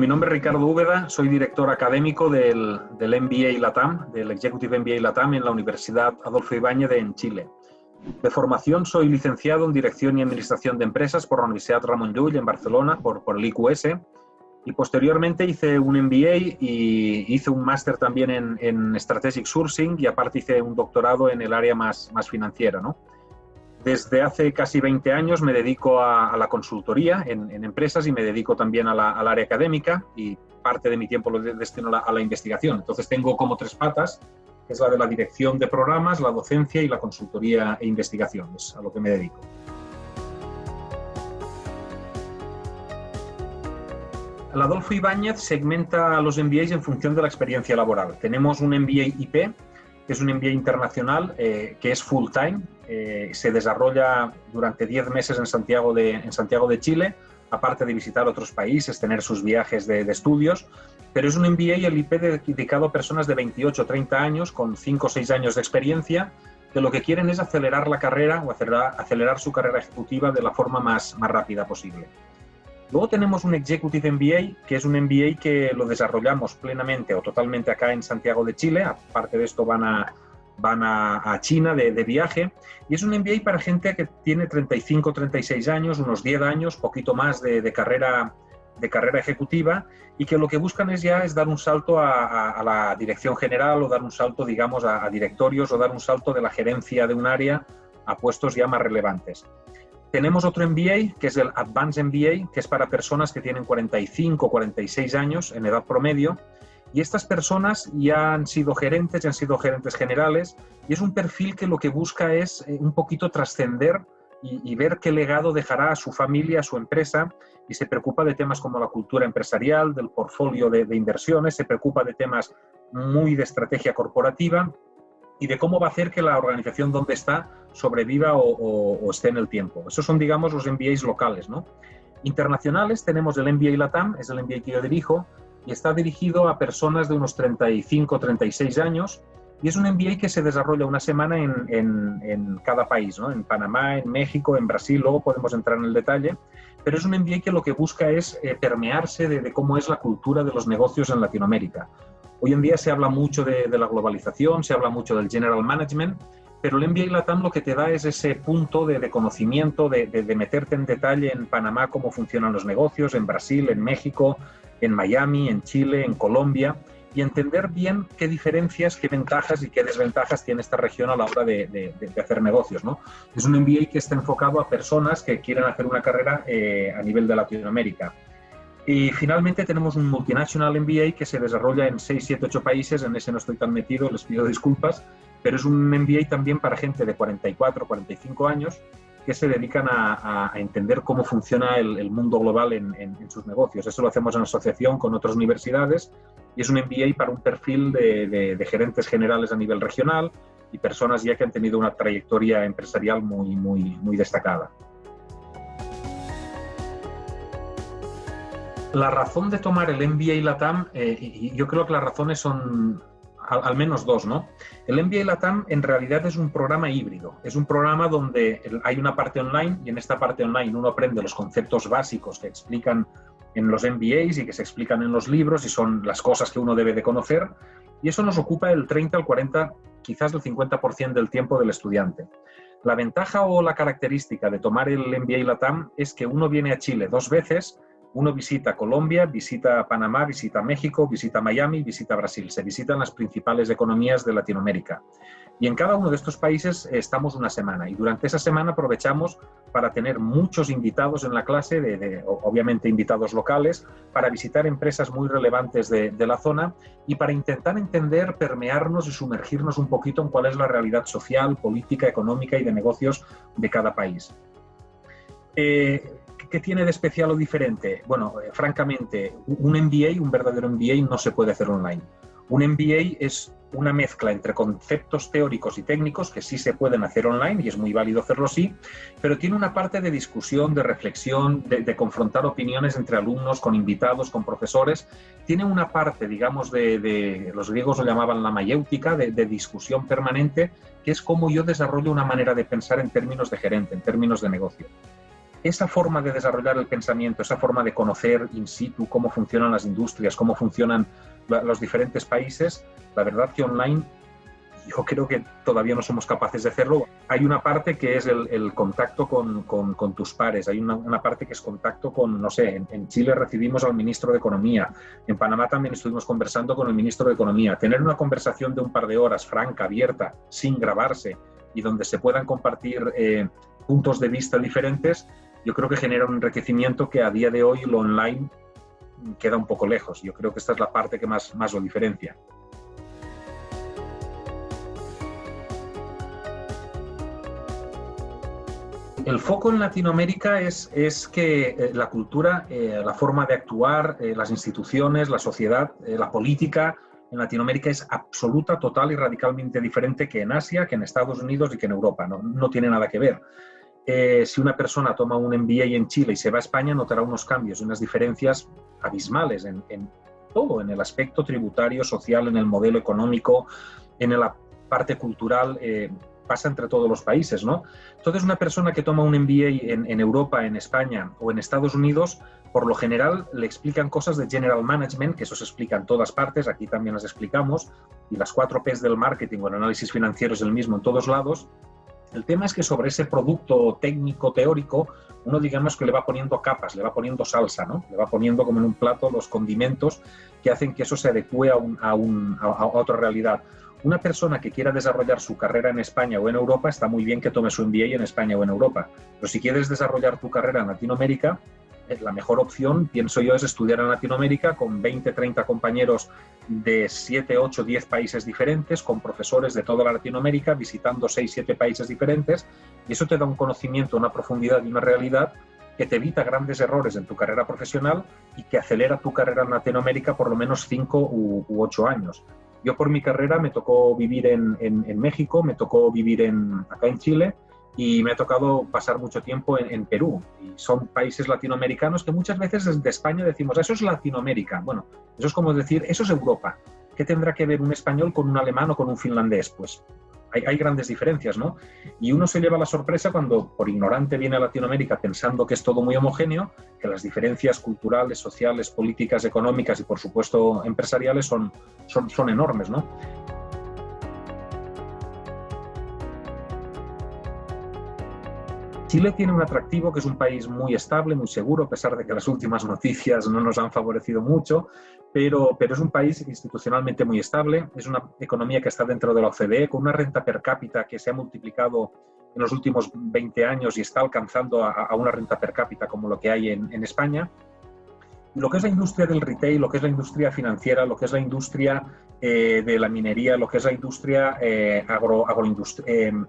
Mi nombre es Ricardo Úbeda, soy director académico del MBA LATAM, del Executive MBA LATAM en la Universidad Adolfo Ibáñez en Chile. De formación soy licenciado en Dirección y Administración de Empresas por la Universidad Ramon Llull en Barcelona, por el IQS, y posteriormente hice un MBA y hice un máster también en Strategic Sourcing y aparte hice un doctorado en el área más financiera, ¿no? Desde hace casi 20 años me dedico a la consultoría en empresas y me dedico también al área académica y parte de mi tiempo lo destino a la investigación. Entonces tengo como tres patas, que es la de la dirección de programas, la docencia y la consultoría e investigación. Es a lo que me dedico. El Adolfo Ibáñez segmenta los MBAs en función de la experiencia laboral. Tenemos un MBA IP, que es un MBA internacional que es full time. Se desarrolla durante 10 meses en Santiago de Chile, aparte de visitar otros países, tener sus viajes de estudios, pero es un MBA, el IP, dedicado a personas de 28 o 30 años con 5 o 6 años de experiencia, que lo que quieren es acelerar la carrera o acelerar su carrera ejecutiva de la forma más rápida posible. Luego tenemos un Executive MBA, que es un MBA que lo desarrollamos plenamente o totalmente acá en Santiago de Chile. Aparte de esto van a China de viaje, y es un MBA para gente que tiene 35, 36 años, unos 10 años, poquito más de carrera ejecutiva, y que lo que buscan es dar un salto a la dirección general o dar un salto, digamos, a directorios o dar un salto de la gerencia de un área a puestos ya más relevantes. Tenemos otro MBA, que es el Advanced MBA, que es para personas que tienen 45 o 46 años en edad promedio, y estas personas ya han sido gerentes generales, y es un perfil que lo que busca es un poquito trascender y ver qué legado dejará a su familia, a su empresa, y se preocupa de temas como la cultura empresarial, del portfolio de inversiones, se preocupa de temas muy de estrategia corporativa y de cómo va a hacer que la organización donde está sobreviva o esté en el tiempo. Esos son, digamos, los MBAs locales, ¿no? Internacionales tenemos el MBA LATAM, es el MBA que yo dirijo, y está dirigido a personas de unos 35 o 36 años, y es un MBA que se desarrolla una semana en cada país, ¿no? En Panamá, en México, en Brasil, luego podemos entrar en el detalle, pero es un MBA que lo que busca es permearse de cómo es la cultura de los negocios en Latinoamérica. Hoy en día se habla mucho de la globalización, se habla mucho del general management, pero el MBA LATAM lo que te da es ese punto de conocimiento, de meterte en detalle en Panamá cómo funcionan los negocios, en Brasil, en México, en Miami, en Chile, en Colombia, y entender bien qué diferencias, qué ventajas y qué desventajas tiene esta región a la hora de hacer negocios, ¿no? Es un MBA que está enfocado a personas que quieren hacer una carrera a nivel de Latinoamérica. Y finalmente tenemos un Multinational MBA que se desarrolla en 6, 7, 8 países, en ese no estoy tan metido, les pido disculpas, pero es un MBA también para gente de 44, 45 años que se dedican a entender cómo funciona el mundo global en sus negocios. Eso lo hacemos en asociación con otras universidades y es un MBA para un perfil de gerentes generales a nivel regional y personas ya que han tenido una trayectoria empresarial muy destacada. La razón de tomar el MBA LATAM, yo creo que las razones son al menos dos, ¿no? El MBA LATAM en realidad es un programa híbrido, es un programa donde hay una parte online y en esta parte online uno aprende los conceptos básicos que explican en los MBAs y que se explican en los libros y son las cosas que uno debe de conocer, y eso nos ocupa el 30 al 40, quizás el 50% del tiempo del estudiante. La ventaja o la característica de tomar el MBA LATAM es que uno viene a Chile 2 veces. Uno visita Colombia, visita Panamá, visita México, visita Miami, visita Brasil. Se visitan las principales economías de Latinoamérica. Y en cada uno de estos países estamos una semana. Y durante esa semana aprovechamos para tener muchos invitados en la clase, obviamente invitados locales, para visitar empresas muy relevantes de la zona y para intentar entender, permearnos y sumergirnos un poquito en cuál es la realidad social, política, económica y de negocios de cada país. ¿Qué tiene de especial o diferente? Bueno, francamente, un MBA, un verdadero MBA, no se puede hacer online. Un MBA es una mezcla entre conceptos teóricos y técnicos que sí se pueden hacer online y es muy válido hacerlo así, pero tiene una parte de discusión, de reflexión, de confrontar opiniones entre alumnos, con invitados, con profesores. Tiene una parte, digamos, los griegos lo llamaban la mayéutica, de discusión permanente, que es cómo yo desarrollo una manera de pensar en términos de gerente, en términos de negocio. esa forma de desarrollar el pensamiento, esa forma de conocer in situ cómo funcionan las industrias, cómo funcionan los diferentes países, la verdad que online yo creo que todavía no somos capaces de hacerlo. Hay una parte que es el contacto con tus pares, hay una parte que es contacto con, no sé, en Chile recibimos al ministro de Economía, en Panamá también estuvimos conversando con el ministro de Economía. Tener una conversación de un par de horas, franca, abierta, sin grabarse, y donde se puedan compartir puntos de vista diferentes, yo creo que genera un enriquecimiento que a día de hoy lo online queda un poco lejos. Yo creo que esta es la parte que más lo diferencia. El foco en Latinoamérica es que la cultura, la forma de actuar, las instituciones, la sociedad, la política en Latinoamérica es absoluta, total y radicalmente diferente que en Asia, que en Estados Unidos y que en Europa. No tiene nada que ver. Si una persona toma un MBA en Chile y se va a España, notará unos cambios, unas diferencias abismales en todo, en el aspecto tributario, social, en el modelo económico, en la parte cultural. Pasa entre todos los países, ¿no? Entonces, una persona que toma un MBA en Europa, en España o en Estados Unidos, por lo general le explican cosas de General Management, que eso se explica en todas partes, aquí también las explicamos, y las 4 P's del marketing o el análisis financiero es el mismo en todos lados. El tema es que sobre ese producto técnico, teórico, uno digamos que le va poniendo capas, le va poniendo salsa, ¿no? Le va poniendo como en un plato los condimentos que hacen que eso se adecue a otra realidad. Una persona que quiera desarrollar su carrera en España o en Europa, está muy bien que tome su MBA en España o en Europa. Pero si quieres desarrollar tu carrera en Latinoamérica, la mejor opción, pienso yo, es estudiar en Latinoamérica con 20, 30 compañeros de 7, 8, 10 países diferentes, con profesores de toda la Latinoamérica, visitando 6, 7 países diferentes, y eso te da un conocimiento, una profundidad y una realidad que te evita grandes errores en tu carrera profesional y que acelera tu carrera en Latinoamérica por lo menos 5 u 8 años. Yo por mi carrera me tocó vivir en México, me tocó vivir acá en Chile y me ha tocado pasar mucho tiempo en Perú. Y son países latinoamericanos que muchas veces desde España decimos, eso es Latinoamérica. Bueno, eso es como decir, eso es Europa. ¿Qué tendrá que ver un español con un alemán o con un finlandés? Pues hay grandes diferencias, ¿no? Y uno se lleva la sorpresa cuando por ignorante viene a Latinoamérica pensando que es todo muy homogéneo, que las diferencias culturales, sociales, políticas, económicas y por supuesto empresariales son enormes, ¿no? Chile tiene un atractivo que es un país muy estable, muy seguro, a pesar de que las últimas noticias no nos han favorecido mucho, pero es un país institucionalmente muy estable, es una economía que está dentro de la OCDE, con una renta per cápita que se ha multiplicado en los últimos 20 años y está alcanzando a una renta per cápita como lo que hay en España. Lo que es la industria del retail, lo que es la industria financiera, lo que es la industria de la minería, lo que es la industria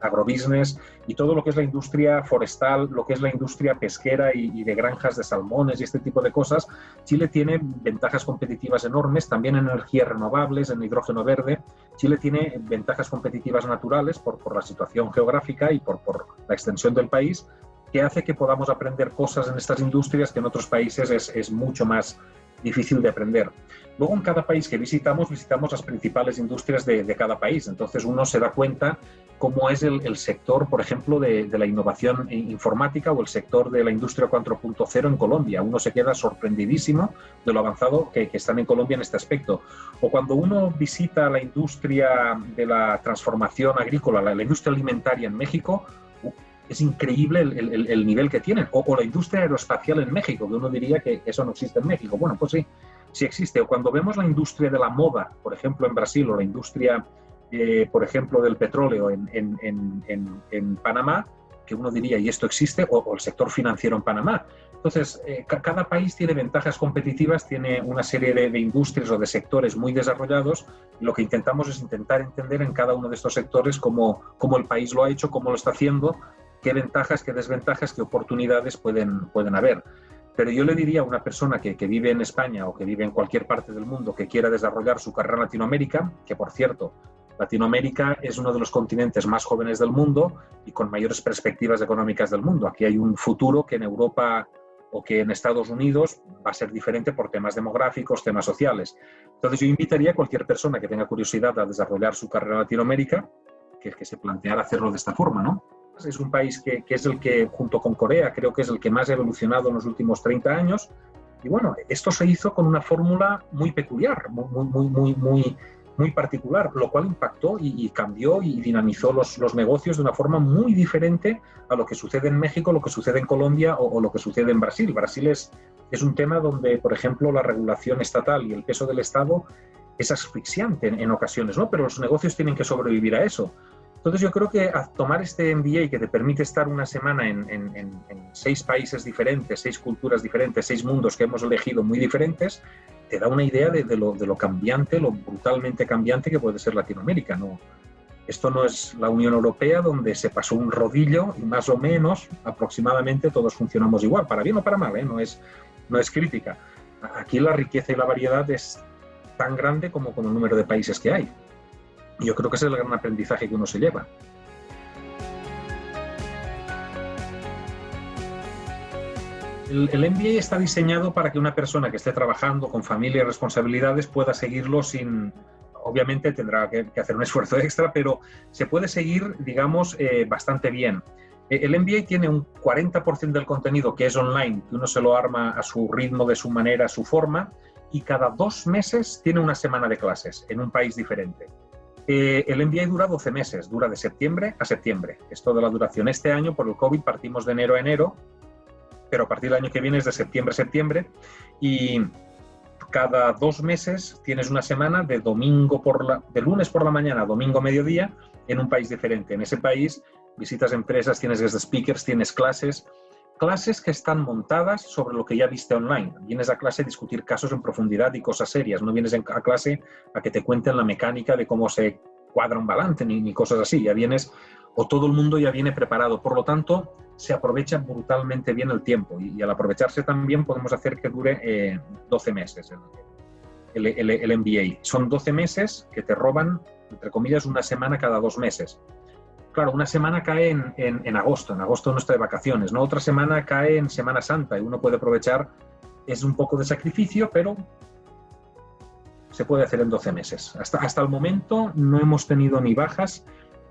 agrobusiness y todo lo que es la industria forestal, lo que es la industria pesquera y de granjas de salmones y este tipo de cosas, Chile tiene ventajas competitivas enormes, también en energías renovables, en hidrógeno verde. Chile tiene ventajas competitivas naturales por la situación geográfica y por la extensión del país, que hace que podamos aprender cosas en estas industrias que en otros países es mucho más difícil de aprender. Luego, en cada país que visitamos las principales industrias de cada país. Entonces, uno se da cuenta cómo es el sector, por ejemplo, de la innovación informática o el sector de la industria 4.0 en Colombia. Uno se queda sorprendidísimo de lo avanzado que están en Colombia en este aspecto. O cuando uno visita la industria de la transformación agrícola, la industria alimentaria en México, es increíble el nivel que tienen. O la industria aeroespacial en México, que uno diría que eso no existe en México. Bueno, pues sí, sí existe. O cuando vemos la industria de la moda, por ejemplo, en Brasil, o la industria, por ejemplo, del petróleo en Panamá, que uno diría, ¿y esto existe? O el sector financiero en Panamá. Entonces, cada país tiene ventajas competitivas, tiene una serie de industrias o de sectores muy desarrollados. Lo que intentamos es intentar entender en cada uno de estos sectores cómo el país lo ha hecho, cómo lo está haciendo, qué ventajas, qué desventajas, qué oportunidades pueden haber. Pero yo le diría a una persona que vive en España o que vive en cualquier parte del mundo que quiera desarrollar su carrera en Latinoamérica, que por cierto, Latinoamérica es uno de los continentes más jóvenes del mundo y con mayores perspectivas económicas del mundo. Aquí hay un futuro que en Europa o que en Estados Unidos va a ser diferente por temas demográficos, temas sociales. Entonces yo invitaría a cualquier persona que tenga curiosidad a desarrollar su carrera en Latinoamérica que se planteara hacerlo de esta forma, ¿no? Es un país que es el que, junto con Corea, creo que es el que más ha evolucionado en los últimos 30 años. Y bueno, esto se hizo con una fórmula muy peculiar, muy particular, lo cual impactó y cambió y dinamizó los negocios de una forma muy diferente a lo que sucede en México, lo que sucede en Colombia o lo que sucede en Brasil. Brasil es un tema donde, por ejemplo, la regulación estatal y el peso del Estado es asfixiante en ocasiones, ¿no? Pero los negocios tienen que sobrevivir a eso. Entonces yo creo que a tomar este MBA que te permite estar una semana en 6 países diferentes, 6 culturas diferentes, 6 mundos que hemos elegido muy diferentes, te da una idea de lo cambiante, lo brutalmente cambiante que puede ser Latinoamérica, ¿no? Esto no es la Unión Europea, donde se pasó un rodillo y más o menos aproximadamente todos funcionamos igual, para bien o para mal, ¿eh? No es crítica. Aquí la riqueza y la variedad es tan grande como con el número de países que hay. Yo creo que ese es el gran aprendizaje que uno se lleva. El MBA está diseñado para que una persona que esté trabajando con familia y responsabilidades pueda seguirlo sin... Obviamente tendrá que hacer un esfuerzo extra, pero se puede seguir, digamos, bastante bien. El MBA tiene un 40% del contenido que es online, que uno se lo arma a su ritmo, de su manera, a su forma, y cada 2 meses tiene una semana de clases en un país diferente. El MBA dura 12 meses, dura de septiembre a septiembre. Es toda la duración. Este año, por el COVID, partimos de enero a enero, pero a partir del año que viene es de septiembre a septiembre, y cada 2 meses tienes una semana de lunes por la mañana a domingo mediodía en un país diferente. En ese país visitas empresas, tienes guest speakers, tienes clases que están montadas sobre lo que ya viste online. Vienes a clase a discutir casos en profundidad y cosas serias. No vienes a clase a que te cuenten la mecánica de cómo se cuadra un balance ni cosas así. Ya vienes, o todo el mundo ya viene preparado. Por lo tanto, se aprovecha brutalmente bien el tiempo. Y al aprovecharse también podemos hacer que dure 12 meses el MBA. Son 12 meses que te roban, entre comillas, una semana cada 2 meses. Claro, una semana cae en agosto. En agosto uno está de vacaciones, ¿no? Otra semana cae en Semana Santa y uno puede aprovechar. Es un poco de sacrificio, pero se puede hacer en 12 meses. Hasta el momento no hemos tenido ni bajas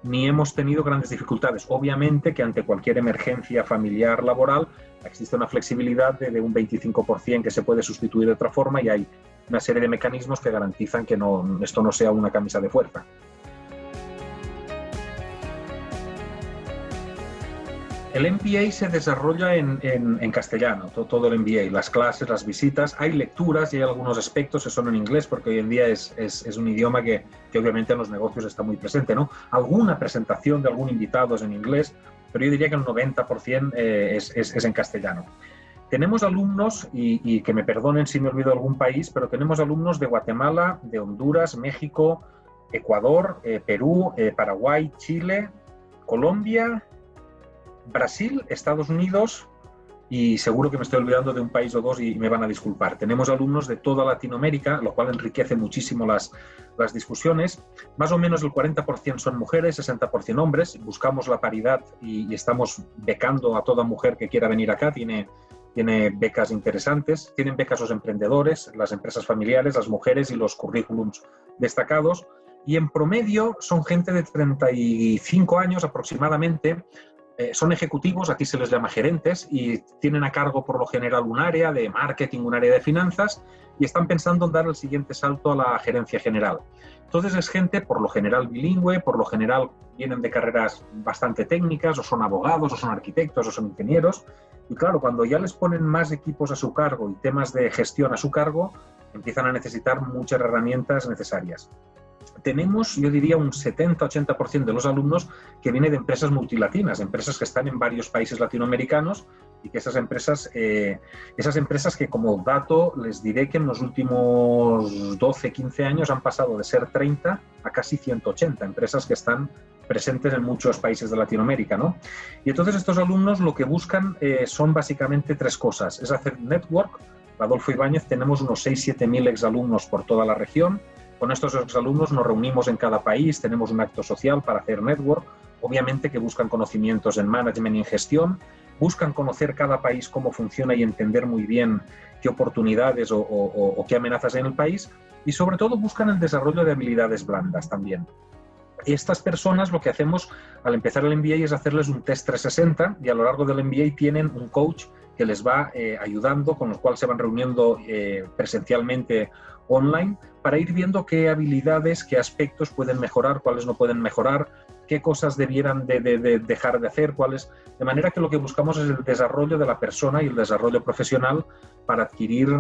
ni hemos tenido grandes dificultades. Obviamente que ante cualquier emergencia familiar laboral existe una flexibilidad de un 25% que se puede sustituir de otra forma y hay una serie de mecanismos que garantizan que esto no sea una camisa de fuerza. El MBA se desarrolla en castellano, todo el MBA, las clases, las visitas. Hay lecturas y hay algunos aspectos que son en inglés, porque hoy en día es un idioma que obviamente en los negocios está muy presente, ¿no? Alguna presentación de algún invitado es en inglés, pero yo diría que el 90% es en castellano. Tenemos alumnos, y que me perdonen si me olvido de algún país, pero tenemos alumnos de Guatemala, de Honduras, México, Ecuador, Perú, Paraguay, Chile, Colombia, Brasil, Estados Unidos y seguro que me estoy olvidando de un país o dos y me van a disculpar. Tenemos alumnos de toda Latinoamérica, lo cual enriquece muchísimo las discusiones. Más o menos el 40% son mujeres, 60% hombres. Buscamos la paridad y estamos becando a toda mujer que quiera venir acá. Tiene becas interesantes. Tienen becas los emprendedores, las empresas familiares, las mujeres y los currículums destacados. Y en promedio son gente de 35 años aproximadamente. Son ejecutivos, aquí se les llama gerentes, y tienen a cargo por lo general un área de marketing, un área de finanzas, y están pensando en dar el siguiente salto a la gerencia general. Entonces es gente por lo general bilingüe, por lo general vienen de carreras bastante técnicas, o son abogados, o son arquitectos, o son ingenieros, y claro, cuando ya les ponen más equipos a su cargo y temas de gestión a su cargo, empiezan a necesitar muchas herramientas necesarias. Tenemos, yo diría, un 70-80% de los alumnos que vienen de empresas multilatinas, empresas que están en varios países latinoamericanos y que esas empresas que como dato les diré que en los últimos 12-15 años han pasado de ser 30 a casi 180 empresas que están presentes en muchos países de Latinoamérica, ¿no? Y entonces estos alumnos lo que buscan son básicamente 3 cosas. Es hacer network. Adolfo Ibáñez tenemos unos 6-7 mil exalumnos por toda la región. Con estos exalumnos nos reunimos en cada país, tenemos un acto social para hacer network, obviamente que buscan conocimientos en management y en gestión, buscan conocer cada país cómo funciona y entender muy bien qué oportunidades o qué amenazas hay en el país y sobre todo buscan el desarrollo de habilidades blandas también. Estas personas lo que hacemos al empezar el MBA es hacerles un test 360 y a lo largo del MBA tienen un coach que les va ayudando, con el cual se van reuniendo presencialmente online para ir viendo qué habilidades, qué aspectos pueden mejorar, cuáles no pueden mejorar, qué cosas debieran de dejar de hacer, cuáles... De manera que lo que buscamos es el desarrollo de la persona y el desarrollo profesional para adquirir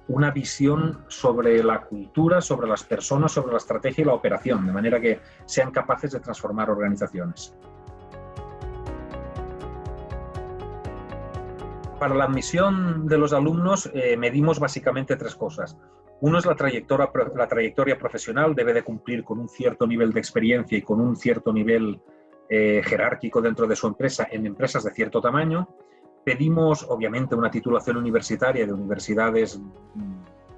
una visión sobre la cultura, sobre las personas, sobre la estrategia y la operación, de manera que sean capaces de transformar organizaciones. Para la admisión de los alumnos medimos básicamente 3 cosas. Uno es la trayectoria profesional, debe de cumplir con un cierto nivel de experiencia y con un cierto nivel jerárquico dentro de su empresa en empresas de cierto tamaño. Pedimos, obviamente, una titulación universitaria de universidades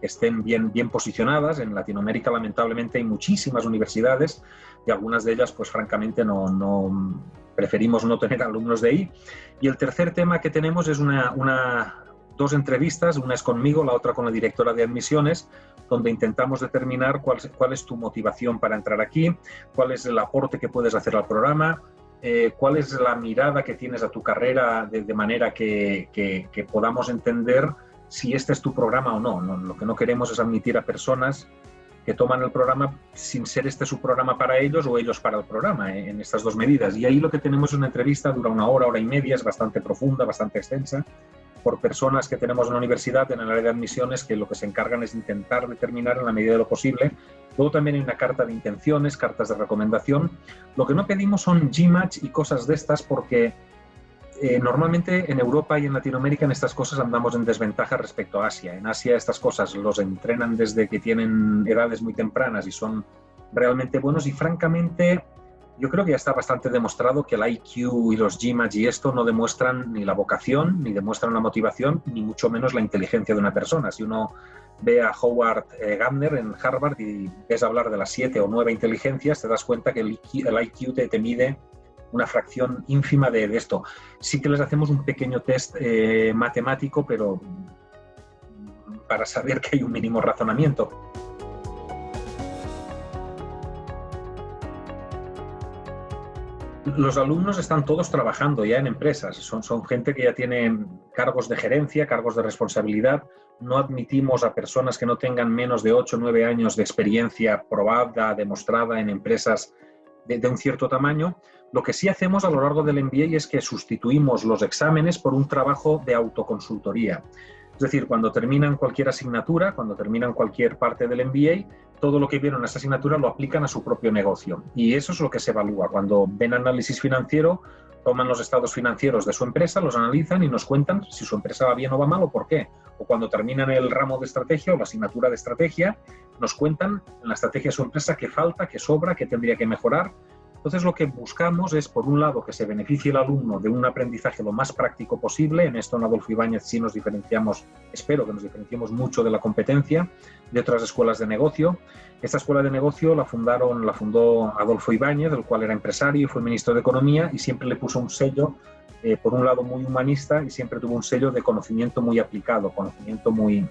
que estén bien posicionadas. En Latinoamérica, lamentablemente, hay muchísimas universidades y algunas de ellas, pues francamente, preferimos no tener alumnos de ahí. Y el tercer tema que tenemos es dos entrevistas, una es conmigo, la otra con la directora de admisiones, donde intentamos determinar cuál es tu motivación para entrar aquí, cuál es el aporte que puedes hacer al programa, cuál es la mirada que tienes a tu carrera de manera que podamos entender si este es tu programa o no. Lo que no queremos es admitir a personas que toman el programa sin ser este su programa para ellos o ellos para el programa, en estas dos medidas. Y ahí lo que tenemos es una entrevista, dura 1 hora, 1 hora y media, es bastante profunda, bastante extensa, por personas que tenemos en la universidad, en el área de admisiones, que lo que se encargan es intentar determinar en la medida de lo posible. Luego también hay una carta de intenciones, cartas de recomendación. Lo que no pedimos son Gmatch y cosas de estas porque normalmente en Europa y en Latinoamérica en estas cosas andamos en desventaja respecto a Asia. En Asia estas cosas los entrenan desde que tienen edades muy tempranas y son realmente buenos y francamente yo creo que ya está bastante demostrado que el IQ y los Gmatch y esto no demuestran ni la vocación, ni demuestran la motivación, ni mucho menos la inteligencia de una persona. Si uno ve a Howard Gardner en Harvard y ves hablar de las 7 o 9 inteligencias, te das cuenta que el IQ te mide una fracción ínfima de esto. Sí que les hacemos un pequeño test matemático, pero para saber que hay un mínimo razonamiento. Los alumnos están todos trabajando ya en empresas, son gente que ya tiene cargos de gerencia, cargos de responsabilidad. No admitimos a personas que no tengan menos de 8 o 9 años de experiencia probada, demostrada en empresas de un cierto tamaño. Lo que sí hacemos a lo largo del MBA es que sustituimos los exámenes por un trabajo de autoconsultoría. Es decir, cuando terminan cualquier asignatura, cuando terminan cualquier parte del MBA, todo lo que vieron en esa asignatura lo aplican a su propio negocio. Y eso es lo que se evalúa. Cuando ven análisis financiero, toman los estados financieros de su empresa, los analizan y nos cuentan si su empresa va bien o va mal o por qué. O cuando terminan el ramo de estrategia o la asignatura de estrategia, nos cuentan en la estrategia de su empresa qué falta, qué sobra, qué tendría que mejorar. Entonces lo que buscamos es, por un lado, que se beneficie el alumno de un aprendizaje lo más práctico posible. En esto en Adolfo Ibáñez sí nos diferenciamos, espero que nos diferenciemos mucho de la competencia de otras escuelas de negocio. Esta escuela de negocio la fundó Adolfo Ibáñez, el cual era empresario y fue ministro de Economía y siempre le puso un sello, por un lado muy humanista y siempre tuvo un sello de conocimiento muy aplicado, conocimiento muy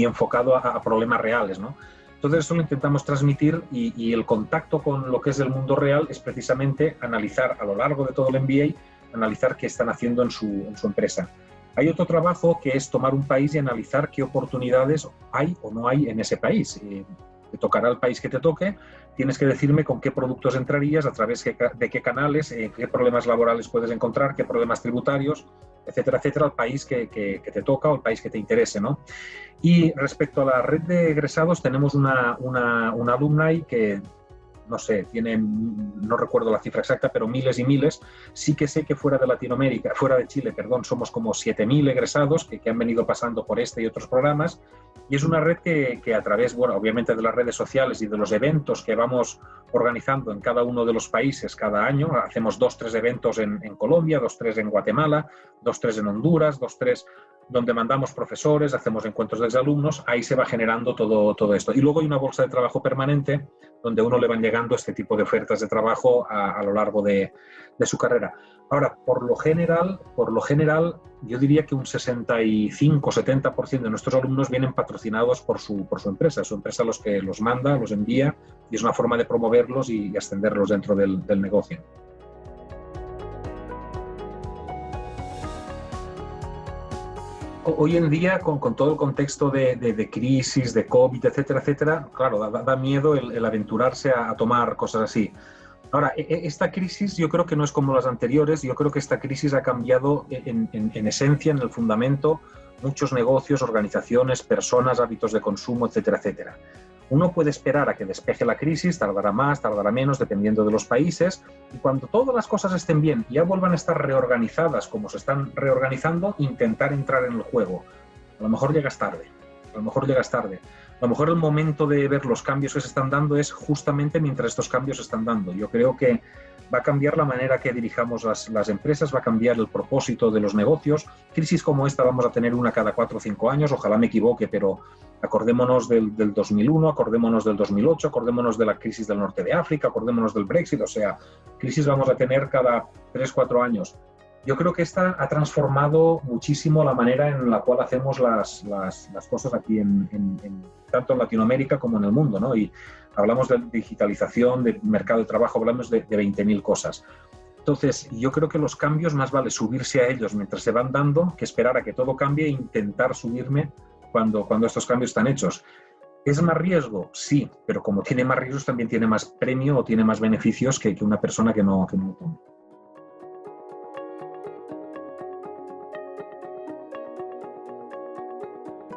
enfocado a problemas reales, ¿no? Entonces eso lo intentamos transmitir y el contacto con lo que es el mundo real es precisamente analizar a lo largo de todo el MBA, analizar qué están haciendo en su empresa. Hay otro trabajo que es tomar un país y analizar qué oportunidades hay o no hay en ese país. Te tocará el país que te toque, tienes que decirme con qué productos entrarías, a través de qué canales, qué problemas laborales puedes encontrar, qué problemas tributarios, etcétera, etcétera, al país que te toca o el país que te interese, ¿no? Y respecto a la red de egresados, tenemos una alumna ahí que, no sé, no recuerdo la cifra exacta, pero miles y miles. Sí que sé que fuera de Chile, somos como 7.000 egresados que han venido pasando por este y otros programas. Y es una red que a través, bueno, obviamente de las redes sociales y de los eventos que vamos organizando en cada uno de los países cada año, hacemos 2-3 eventos en Colombia, 2-3 en Guatemala, 2-3 en Honduras, 2-3 donde mandamos profesores, hacemos encuentros de exalumnos, ahí se va generando todo esto. Y luego hay una bolsa de trabajo permanente donde a uno le van llegando este tipo de ofertas de trabajo a lo largo de su carrera. Ahora, por lo general, yo diría que un 65-70% de nuestros alumnos vienen patrocinados por su empresa. Su empresa los que los manda, los envía, y es una forma de promoverlos y ascenderlos dentro del negocio. Hoy en día, con todo el contexto de crisis, de COVID, etcétera, etcétera, claro, da miedo el aventurarse a tomar cosas así. Ahora, esta crisis yo creo que no es como las anteriores. Yo creo que esta crisis ha cambiado en esencia, en el fundamento, muchos negocios, organizaciones, personas, hábitos de consumo, etcétera, etcétera. Uno puede esperar a que despeje la crisis, tardará más, tardará menos, dependiendo de los países, y cuando todas las cosas estén bien y ya vuelvan a estar reorganizadas como se están reorganizando, intentar entrar en el juego. A lo mejor llegas tarde, a lo mejor llegas tarde. A lo mejor el momento de ver los cambios que se están dando es justamente mientras estos cambios se están dando. Yo creo que va a cambiar la manera que dirijamos las empresas, va a cambiar el propósito de los negocios. Crisis como esta vamos a tener una cada 4 o 5 años, ojalá me equivoque, pero acordémonos del 2001, acordémonos del 2008, acordémonos de la crisis del norte de África, acordémonos del Brexit, o sea, crisis vamos a tener cada 3 o 4 años. Yo creo que esta ha transformado muchísimo la manera en la cual hacemos las cosas aquí, tanto en Latinoamérica como en el mundo, ¿no? Y hablamos de digitalización, de mercado de trabajo, hablamos de 20.000 cosas. Entonces, yo creo que los cambios más vale subirse a ellos mientras se van dando que esperar a que todo cambie e intentar subirme cuando estos cambios están hechos. ¿Es más riesgo? Sí, pero como tiene más riesgos también tiene más premio o tiene más beneficios que una persona que no lo toma.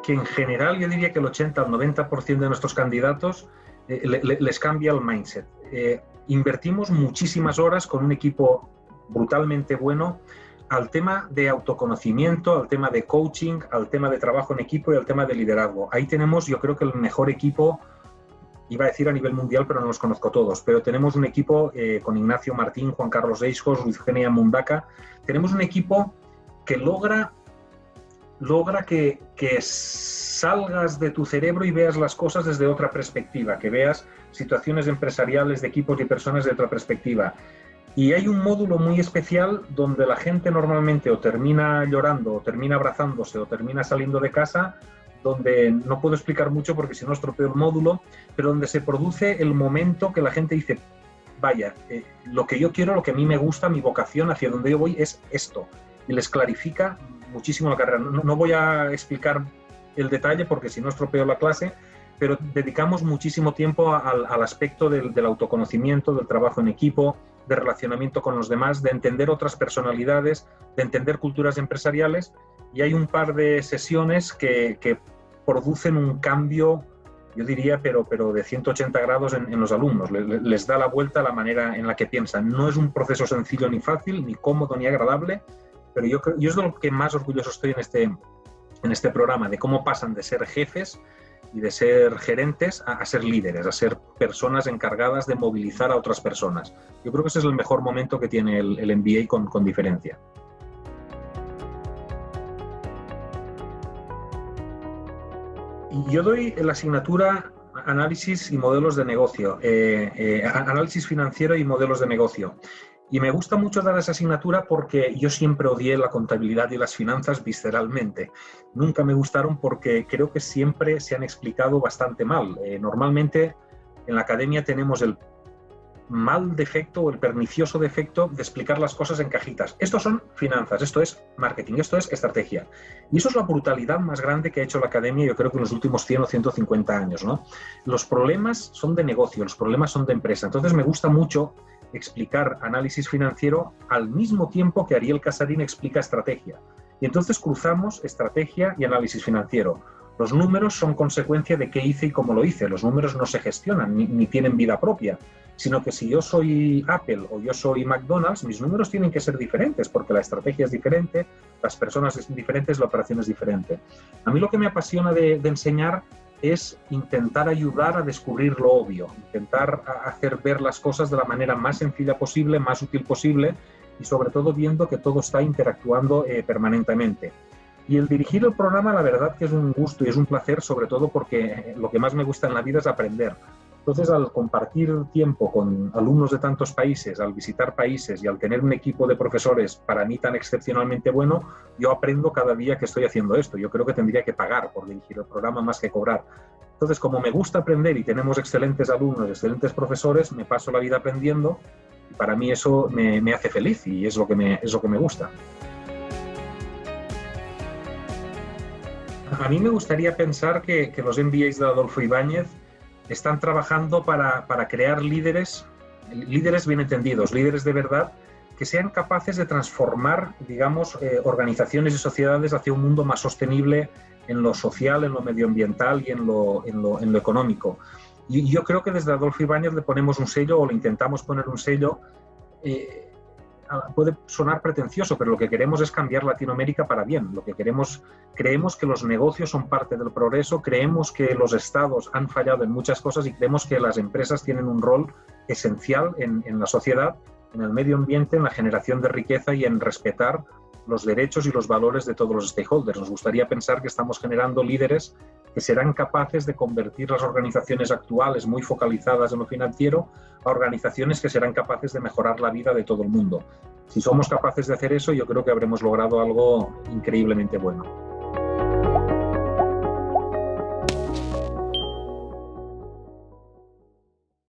Que en general yo diría que el 80 al 90% de nuestros candidatos les cambia el mindset. Invertimos muchísimas horas con un equipo brutalmente bueno al tema de autoconocimiento, al tema de coaching, al tema de trabajo en equipo y al tema de liderazgo. Ahí tenemos, yo creo que el mejor equipo, iba a decir a nivel mundial, pero no los conozco todos, pero tenemos un equipo con Ignacio Martín, Juan Carlos Eixos, Luis Eugenia Mundaca. Tenemos un equipo que logra que salgas de tu cerebro y veas las cosas desde otra perspectiva, que veas situaciones empresariales de equipos y personas de otra perspectiva. Y hay un módulo muy especial donde la gente normalmente o termina llorando, o termina abrazándose, o termina saliendo de casa, donde no puedo explicar mucho porque si no estropeo el módulo, pero donde se produce el momento que la gente dice, vaya, lo que yo quiero, lo que a mí me gusta, mi vocación, hacia donde yo voy es esto. Y les clarifica muchísimo la carrera. No voy a explicar el detalle porque si no estropeo la clase, pero dedicamos muchísimo tiempo al aspecto del autoconocimiento, del trabajo en equipo, de relacionamiento con los demás, de entender otras personalidades, de entender culturas empresariales, y hay un par de sesiones que producen un cambio, yo diría, pero de 180 grados en los alumnos. Les da la vuelta a la manera en la que piensan. No es un proceso sencillo ni fácil, ni cómodo, ni agradable, pero yo es de lo que más orgulloso estoy en este programa, de cómo pasan de ser jefes y de ser gerentes a ser líderes, a ser personas encargadas de movilizar a otras personas. Yo creo que ese es el mejor momento que tiene el MBA con diferencia. Y yo doy la asignatura Análisis y Modelos de Negocio, Análisis Financiero y Modelos de Negocio. Y me gusta mucho dar esa asignatura porque yo siempre odié la contabilidad y las finanzas visceralmente. Nunca me gustaron porque creo que siempre se han explicado bastante mal. Normalmente en la academia tenemos el mal defecto o el pernicioso defecto de explicar las cosas en cajitas. Esto son finanzas, esto es marketing, esto es estrategia. Y eso es la brutalidad más grande que ha hecho la academia, yo creo que en los últimos 100 o 150 años, ¿no? Los problemas son de negocio, los problemas son de empresa. Entonces me gusta mucho explicar análisis financiero al mismo tiempo que Ariel Casarín explica estrategia. Y entonces cruzamos estrategia y análisis financiero. Los números son consecuencia de qué hice y cómo lo hice. Los números no se gestionan ni tienen vida propia, sino que si yo soy Apple o yo soy McDonald's, mis números tienen que ser diferentes porque la estrategia es diferente, las personas son diferentes, la operación es diferente. A mí lo que me apasiona de enseñar es intentar ayudar a descubrir lo obvio, intentar hacer ver las cosas de la manera más sencilla posible, más útil posible y sobre todo viendo que todo está interactuando permanentemente. Y el dirigir el programa, la verdad que es un gusto y es un placer, sobre todo porque lo que más me gusta en la vida es aprender. Entonces, al compartir tiempo con alumnos de tantos países, al visitar países y al tener un equipo de profesores para mí tan excepcionalmente bueno, yo aprendo cada día que estoy haciendo esto. Yo creo que tendría que pagar por dirigir el programa más que cobrar. Entonces, como me gusta aprender y tenemos excelentes alumnos, excelentes profesores, me paso la vida aprendiendo y para mí eso me hace feliz y es lo que me gusta. A mí me gustaría pensar que los MBAs de Adolfo Ibáñez están trabajando para crear líderes bien entendidos, líderes de verdad, que sean capaces de transformar, digamos, organizaciones y sociedades hacia un mundo más sostenible en lo social, en lo medioambiental y en lo económico. Y yo creo que desde Adolfo Ibáñez le ponemos un sello o le intentamos poner un sello. Puede sonar pretencioso, pero lo que queremos es cambiar Latinoamérica para bien. Lo que creemos que los negocios son parte del progreso, creemos que los estados han fallado en muchas cosas y creemos que las empresas tienen un rol esencial en la sociedad, en el medio ambiente, en la generación de riqueza y en respetar los derechos y los valores de todos los stakeholders. Nos gustaría pensar que estamos generando líderes que serán capaces de convertir las organizaciones actuales muy focalizadas en lo financiero a organizaciones que serán capaces de mejorar la vida de todo el mundo. Si somos capaces de hacer eso, yo creo que habremos logrado algo increíblemente bueno.